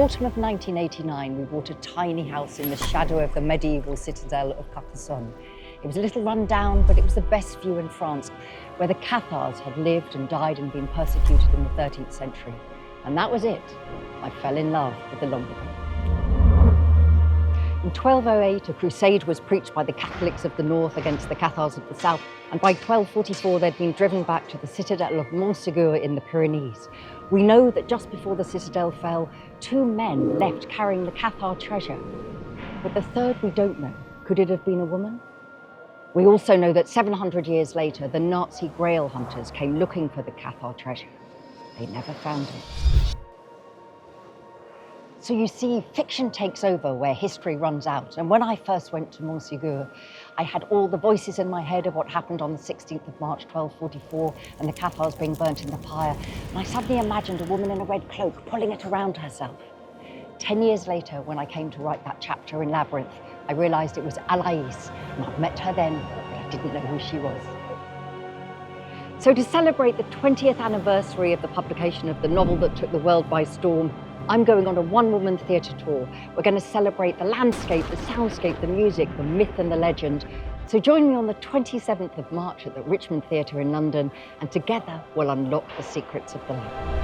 autumn of 1989, we bought a tiny house in the shadow of the medieval citadel of Carcassonne. It was a little run down, but it was the best view in France, where the Cathars had lived and died and been persecuted in the 13th century. And that was it. I fell in love with the Languedoc. In 1208, a crusade was preached by the Catholics of the north against the Cathars of the south, and by 1244 they'd been driven back to the citadel of Mosse in the Pyrenees. We know that just before the citadel fell, 2 men left carrying the Cathar treasure. But the third we don't know. Could it have been a woman? We also know that 700 years later, the Nazi Grail hunters came looking for the Cathar treasure. They never found it. So you see, fiction takes over where history runs out. And when I first went to Montségur, I had all the voices in my head of what happened on the 16th of March, 1244, and the Cathars being burnt in the pyre. And I suddenly imagined a woman in a red cloak pulling it around herself. 10 years later, when I came to write that chapter in Labyrinth, I realized it was Alaïs, and I'd met her then, but I didn't know who she was. So to celebrate the 20th anniversary of the publication of the novel that took the world by storm, I'm going on a one-woman theatre tour. We're going to celebrate the landscape, the soundscape, the music, the myth and the legend. So join me on the 27th of March at the Richmond Theatre in London, and together we'll unlock the secrets of the land.